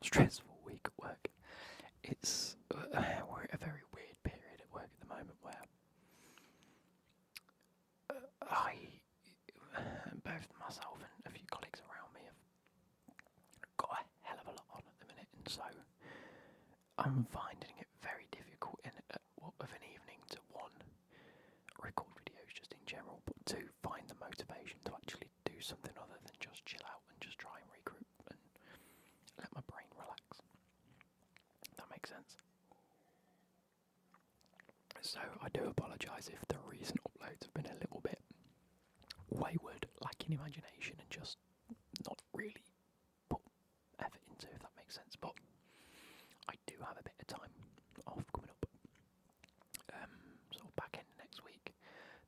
stressful week at work. It's we're at a very weird period at work at the moment where I, both myself and a few colleagues around me have got a hell of a lot on at the minute, and so I'm finding it very difficult of an evening to one, record videos just in general, but two, find the motivation to actually do something other than just chill out and just try and regroup and let my brain relax. That makes sense. So I do apologise if the recent uploads have been a little bit wayward, lacking imagination, and just not really put effort into, if that makes sense. But I do have a bit of time off coming up, sort of back end next week,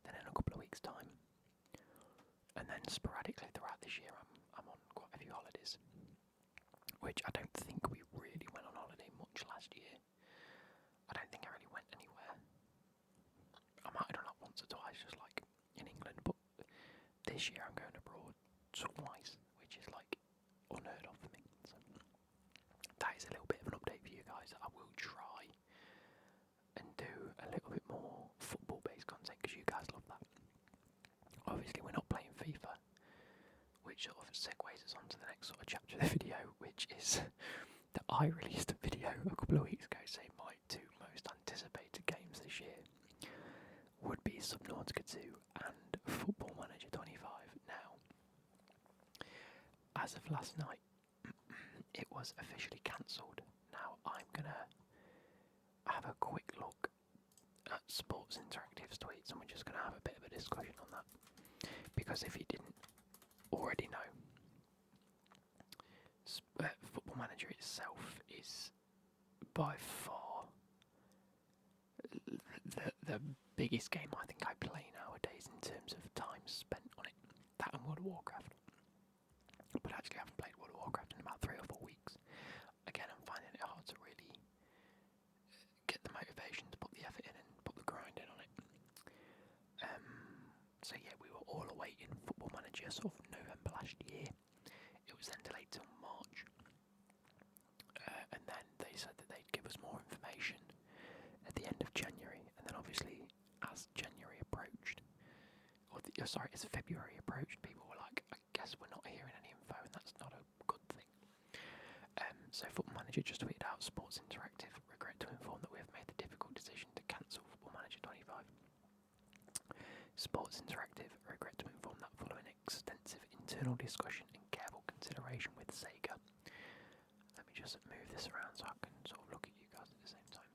then in a couple of weeks' time, and then sporadically throughout this year, I'm on quite a few holidays, which I don't think we really went on holiday much last year. I don't think I really went anywhere. I might have done that once or twice, just like in England, but this year I'm going abroad twice, which is like unheard of for me. So that is a little bit of an update for you guys. I will try and do a little bit more football-based content because you guys love that. Obviously, we're not playing FIFA, which sort of segues us on to the next sort of chapter of the video, which is that I released a video a couple of weeks ago saying my two most anticipated games this year would be Subnautica 2 and Football Manager 25. Now, as of last night, it was officially cancelled. Now, I'm going to have a quick look at Sports Interactive's tweets, and we're just going to have a bit of a discussion on that. Because if you didn't already know, Football Manager itself is by far the biggest game I think I play nowadays in terms of time spent on it. That and World of Warcraft. But actually I haven't played World of Warcraft in about 3 or 4 weeks. Again, I'm finding it hard to really get the motivation to put the effort in and put the grind in on it. So yeah, we were all awaiting Football Manager sort of November last year. It was then delayed till March. And then they said that they'd give us more information at the end of January. And then obviously, as January approached, as February approached, people were like, I guess we're not hearing any info, and that's not a good thing. So Football Manager just tweeted out, Sports Interactive regret to inform that we have made the difficult decision to cancel Football Manager 25. Sports Interactive regret to inform that following extensive internal discussion and careful consideration with Sega. Let me just move this around so I can sort of look at you guys at the same time.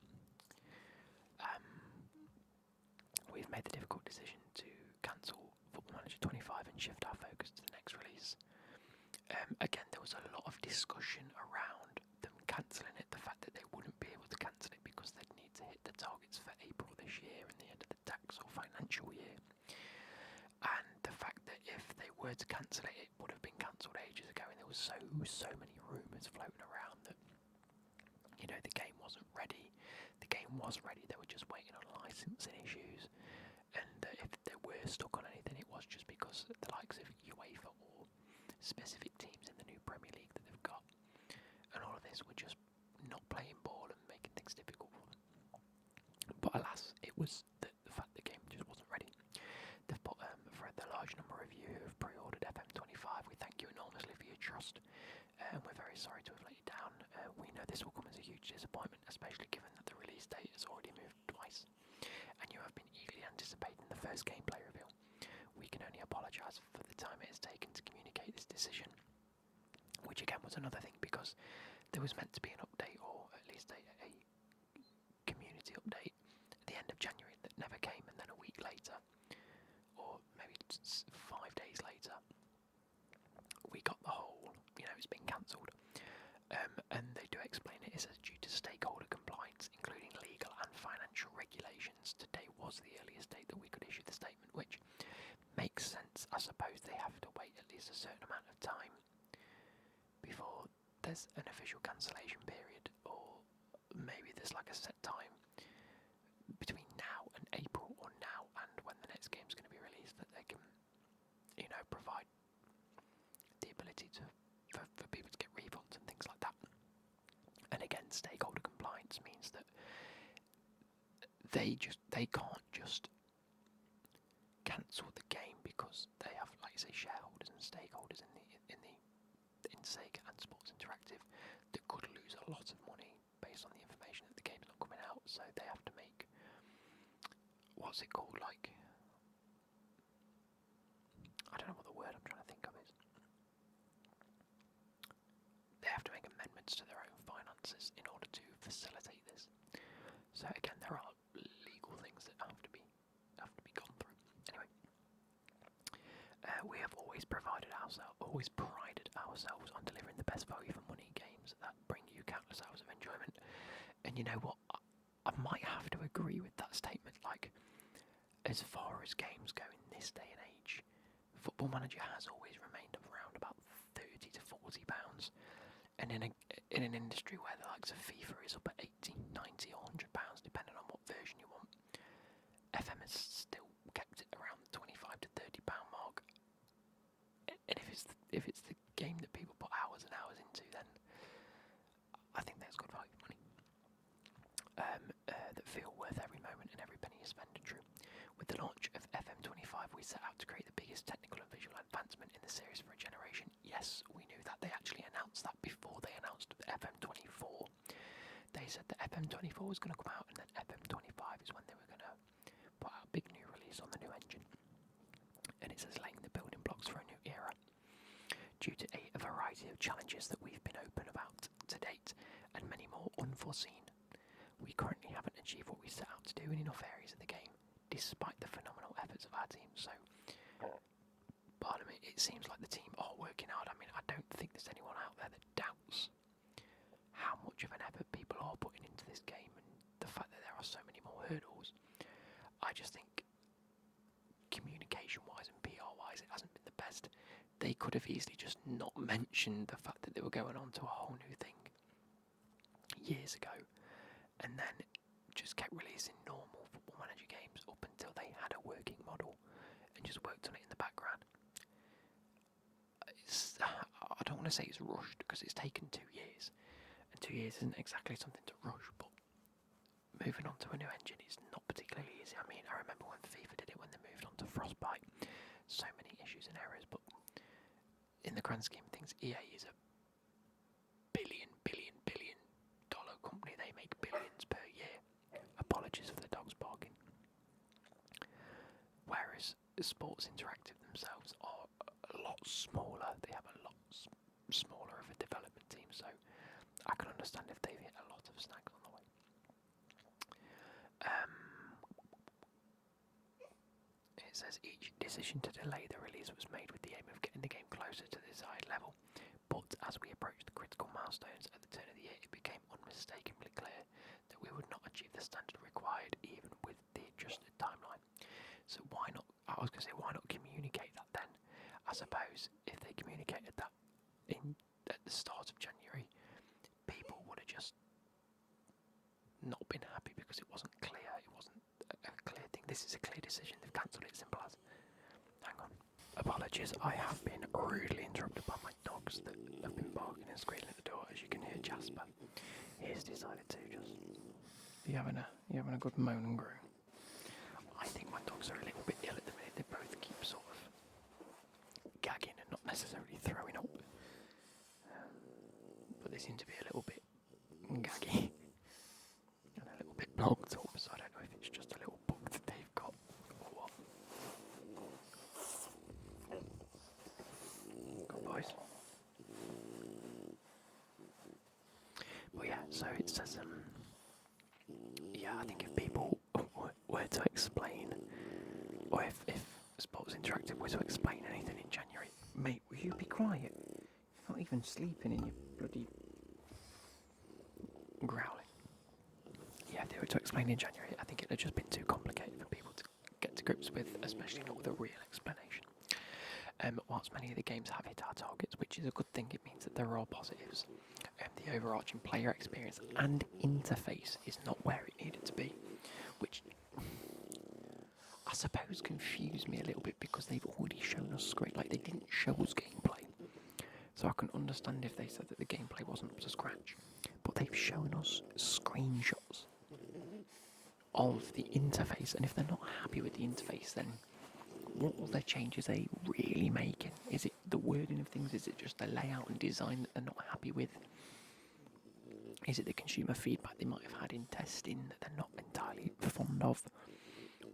We've made the difficult decision to cancel Football Manager 25 and shift our focus to the next release. Again, there was a lot of discussion around them cancelling it, the fact that they wouldn't be able to cancel it because they'd need to hit the targets for April this year and the end of the tax or financial year. And the fact that if they were to cancel it, it would have been cancelled ages ago, and there was so many rumours floating around that, you know, the game wasn't ready. The game was ready, they were just waiting on licensing issues, and if they were stuck on anything, it was just because the likes of UEFA or specific teams in the new Premier League that they've got, and all of this were just not playing ball and making things difficult for them. But alas, it was the fact the game just wasn't ready. They've put, for the large number of you who have pre-ordered FM25, we thank you enormously for your trust, and we're very sorry to have let you down. We know this will come as a huge disappointment, especially given that the release date has already moved twice, and you have been eagerly anticipating the first gameplay reveal. We can only apologise for the time it has taken to communicate this decision, which again was another thing, because there was meant to be an update, or at least a community update at the end of January that never came, and then a week later, or maybe 5 days later, we got the whole, it's been cancelled. And they do explain it is due to stakeholder compliance, including legal and financial regulations. Today was the earliest date that we could issue the statement, which makes sense. I suppose they have to wait at least a certain amount of time before there's an official cancellation period, or maybe there's like a set time between now and April, or now and when the next game's going to be released, that they can, provide the ability for people to get refunds and things like that. they can't just cancel the game because they have, like say, shareholders and stakeholders in Sega and Sports Interactive that could lose a lot of money based on the information that the game's not coming out. So they have to make, what's it called, like, I don't know what the word I'm trying to think of is. They have to make amendments to their own finances in order to facilitate this. So again, there are legal things that have to be gone through. Anyway, we have always prided ourselves on delivering the best value for money games that bring you countless hours of enjoyment. And you know what? I might have to agree with that statement. Like, as far as games go in this day and age, Football Manager has always remained around about £30 to £40, and in an industry where the likes of FIFA is up at £80, £90 or £100, depending on what version you want, FM has still kept it around the £25 to £30 mark. And if it's the game that people put hours and hours into, then I think that's good value for money. That feel worth every moment and every penny you spend. True. With the launch of FM25, we set out to create the biggest technical and visual advancement in the series for a generation. Yes, we knew that. They actually announced that before they announced FM24. They said that FM24 was going to come out, and then FM25 is when they were going to put out a big new release on the new engine. And it says laying the building blocks for a new era. Due to a variety of challenges that we've been open about to date, and many more unforeseen, we currently haven't achieved what we set out to do in enough areas of the game, despite the phenomenal efforts of our team. So, pardon me, it seems like the team are working hard. I mean, I don't think there's anyone out there that doubts how much of an effort people are putting into this game, and the fact that there are so many more hurdles. I just think, communication-wise and PR-wise, it hasn't been the best. They could have easily just not mentioned the fact that they were going on to a whole new thing years ago, and then just kept releasing normal Football Manager games up until they had a working model and just worked on it in the background. I don't want to say it's rushed because it's taken 2 years, and 2 years isn't exactly something to rush, but moving on to a new engine is not particularly easy. I mean, I remember when FIFA did it when they moved on to Frostbite. So many issues and errors, but in the grand scheme of things, EA is a billion dollar company. They make billions per year. Apologies for the dogs barking. Whereas Sports Interactive themselves are a lot smaller. They have a lot smaller of a development team, so I can understand if they've hit a lot of snags on the way. It says each decision to delay the release was made with the aim of getting the game closer to the desired level, but as we approached the critical milestones at the turn of the year, it became unmistakably clear that we would not achieve the standard required even with the adjusted timeline. So why not, I was going to say, why not communicate that then? I suppose if they communicated that at the start of January, people would have just not been happy because it wasn't clear, it wasn't a clear thing. This is a clear decision, they've cancelled it, simple as. Hang on. Apologies, I have been rudely interrupted by my dogs that have been barking and squealing at the door. As you can hear, Jasper, he's decided to just... You having a good moan and groan? I think my dogs are a little bit ill at the minute. They both keep sort of gagging and not necessarily throwing up. But they seem to be a little bit gaggy and a little bit blocked up, so I don't know if it's just a little bug that they've got or what. Good boys. Well, yeah, so it says, I think if people were to explain, or if Sports Interactive were to explain anything in January, mate, will you be quiet? You're not even sleeping and you're bloody growling. Yeah, if they were to explain in January, I think it would have just been too complicated for people to get to grips with, especially not with a real explanation. Whilst many of the games have hit our targets, which is a good thing, it means that there are positives. The overarching player experience and interface is not where it needed to be, which I suppose confused me a little bit because they've already shown us screen, like they didn't show us gameplay. So I can understand if they said that the gameplay wasn't up to scratch, but they've shown us screenshots. of the interface, and if they're not happy with the interface, then what other changes are they really making? Is it the wording of things? Is it just the layout and design that they're not happy with? Is it the consumer feedback they might have had in testing that they're not entirely fond of?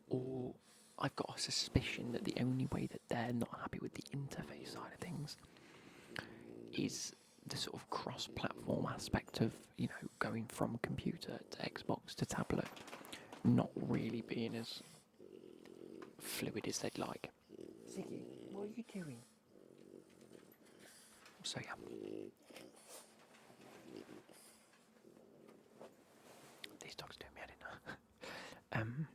Or I've got a suspicion that the only way that they're not happy with the interface side of things is the sort of cross-platform aspect of, going from computer to Xbox to tablet not really being as fluid as they'd like. Ziggy, what are you doing? So yeah. These dogs do me, I didn't know.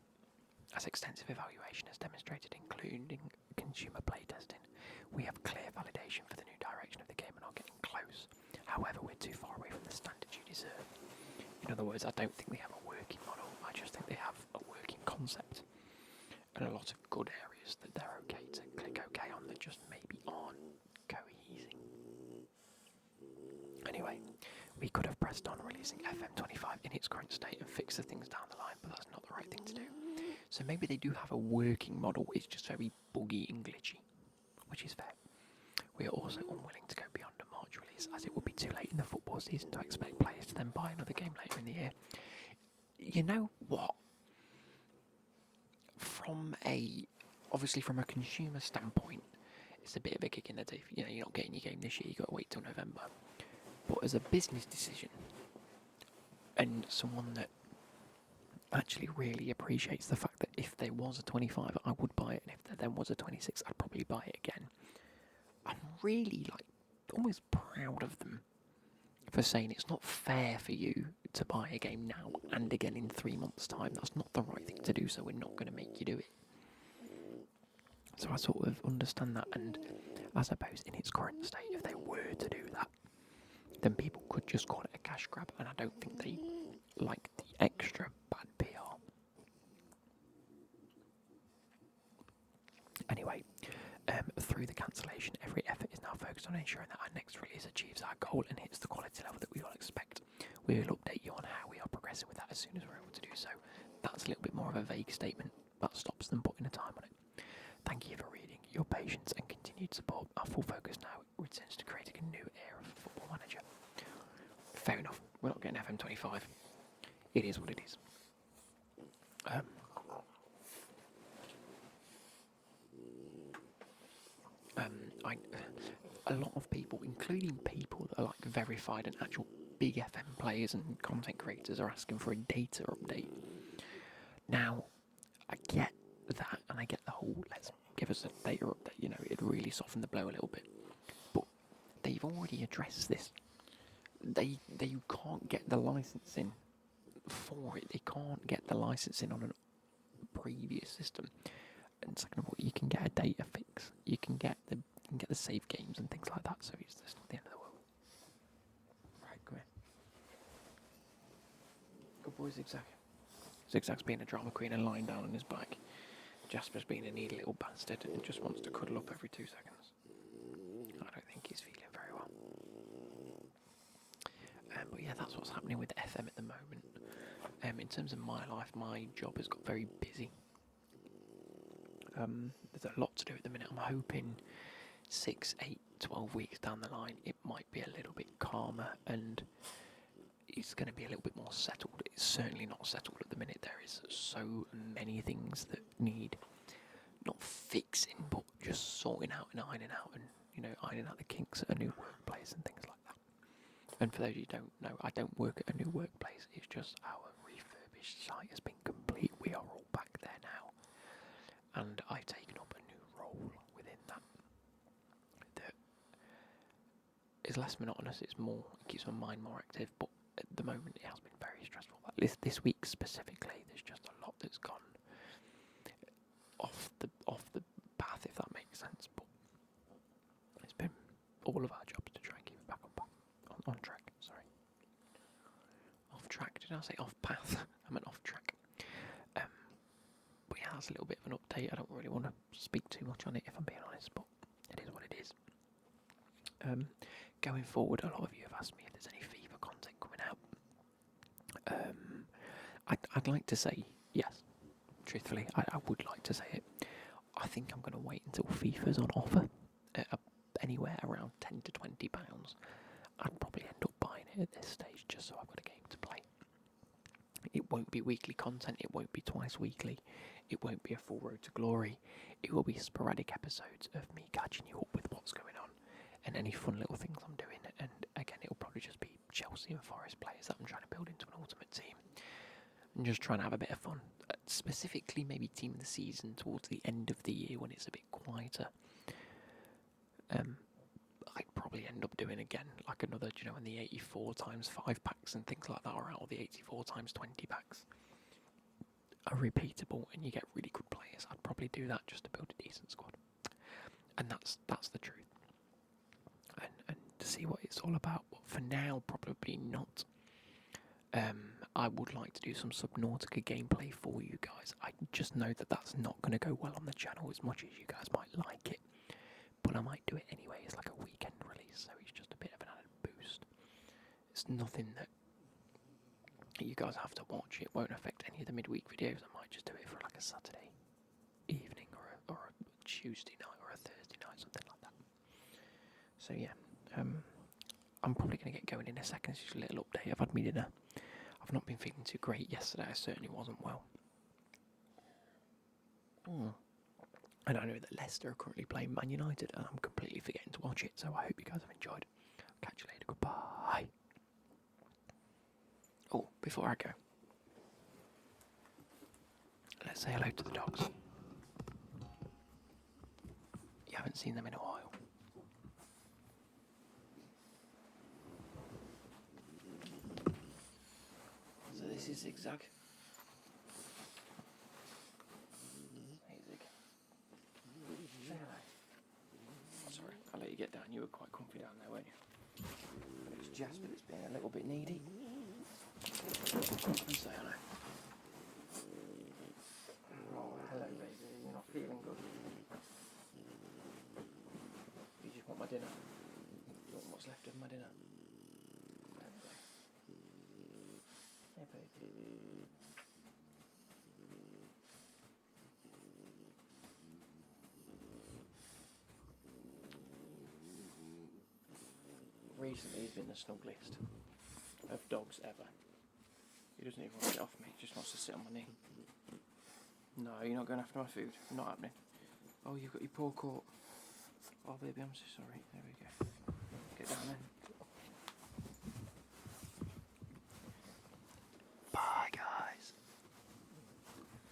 As extensive evaluation has demonstrated, including consumer playtesting, we have clear validation for the new direction of the game and are getting close. However, we're too far away from the standards you deserve. In other words, I don't think they have a working model, I just think they have a working concept. And a lot of good areas that they're okay to click OK on that just maybe aren't cohesing. Anyway, we could have pressed on releasing FM25 in its current state and fixed the things down the line, but that's not the right thing to do. So maybe they do have a working model, it's just very buggy and glitchy, which is fair. We are also unwilling to go beyond a March release, as it would be too late in the football season to expect players to then buy another game later in the year. You know what? Obviously from a consumer standpoint, it's a bit of a kick in the teeth. You're not getting your game this year, you've got to wait till November. But as a business decision, and someone that actually really appreciates the fact that if there was a 25, I would buy it, and if there then was a 26, I'd probably buy it again. I'm really, almost proud of them for saying it's not fair for you to buy a game now and again in 3 months' time. That's not the right thing to do, so we're not going to make you do it. So I sort of understand that, and I suppose in its current state, if they were to do that, then people could just call it a cash grab, and I don't think they like the extra bad PR. Anyway, through the cancellation, every effort is now focused on ensuring that our next release achieves our goal and hits the quality level that we all expect. We will update you on how we are progressing with that as soon as we're able to do so. That's a little bit more of a vague statement, but stops them putting a time on it. Thank you for reading, your patience and continued support. Our full focus now returns to creating a new era for Football Manager. Fair enough, we're not getting FM25. It is what it is. A lot of people, including people that are verified and actual big FM players and content creators, are asking for a data update. Now, I get that, and I get the whole let's give us a data update. It'd really soften the blow a little bit. But they've already addressed this. They can't get the licensing for it. They can't get the licensing on a previous system. And second of all, you can get a data fix. You can get the save games and things like that. So it's just not the end of the world. Right, come here. Good boy, Zigzag. Zigzag's being a drama queen and lying down on his back. Jasper's being a needy little bastard and just wants to cuddle up every 2 seconds. I don't think he's feeling very well. But yeah, that's what's happening with FM at the moment. In terms of my life, my job has got very busy. There's a lot to do at the minute. I'm hoping 6, 8, 12 weeks down the line, it might be a little bit calmer and it's going to be a little bit more settled. It's certainly not settled at the minute. There is so many things that need not fixing, but just sorting out and ironing out, and ironing out the kinks at a new workplace and things like that. And for those of you who don't know, I don't work at a new workplace. It's just our refurbished site has been complete. We are all back there now, and I've taken up a new role within that is less monotonous. It keeps my mind more active, but at the moment it has been very stressful. This week specifically, there's just a lot that's gone off the path, if that makes sense. But it's been all of our jobs to try and keep it back on track. Sorry, off track. Did I say off path? I meant off track. But yeah, that's a little bit of an update. I don't really want to speak too much on it, if I'm being honest, but it is what it is. Going forward, a lot of you have asked me if there's any FIFA content coming out. I'd like to say Yes, truthfully, I would like to say it. I think I'm going to wait until FIFA's on offer at anywhere around £10 to £20. I'd probably end up buying it at this stage just so I've got a game to play. It won't be weekly content, it won't be twice weekly, it won't be a full road to glory. It will be sporadic episodes of me catching you up with what's going on and any fun little things I'm doing. And again, it'll probably just be Chelsea and Forest players that I'm trying to build into an ultimate team. And just trying to have a bit of fun. Specifically, maybe team of the season towards the end of the year when it's a bit quieter. I'd probably end up doing again like another, when the 84 times 5 packs and things like that are out, or the 84 times 20 packs are repeatable and you get really good players. I'd probably do that just to build a decent squad. And that's the truth. And to see what it's all about. But for now, probably not. I would like to do some Subnautica gameplay for you guys. I just know that that's not going to go well on the channel as much as you guys might like it. But I might do it anyway. It's like a weekend release, so it's just a bit of an added boost. It's nothing that you guys have to watch. It won't affect any of the midweek videos. I might just do it for like a Saturday evening or a Tuesday night or a Thursday night, something like that. So yeah, I'm probably going to get going in a second. It's just a little update. I've had my dinner. I've not been feeling too great yesterday. I certainly wasn't well. And I know that Leicester are currently playing Man United, and I'm completely forgetting to watch it, so I hope you guys have enjoyed. Catch you later. Goodbye. Oh, before I go, let's say hello to the dogs. You haven't seen them in a while. So this is Zigzag. Hey Zig. Say hello. Sorry, I'll let you get down. You were quite comfy down there, weren't you? It's Jasper that's being a little bit needy. And say hello. Oh, hello baby. You're not feeling good. You just want my dinner. You want what's left of my dinner. Hey baby. Recently he's been the snuggliest of dogs ever. He doesn't even want to get off me, he just wants to sit on my knee. No, you're not going after my food. Not happening. Oh, you've got your paw caught. Oh baby, I'm so sorry. There we go.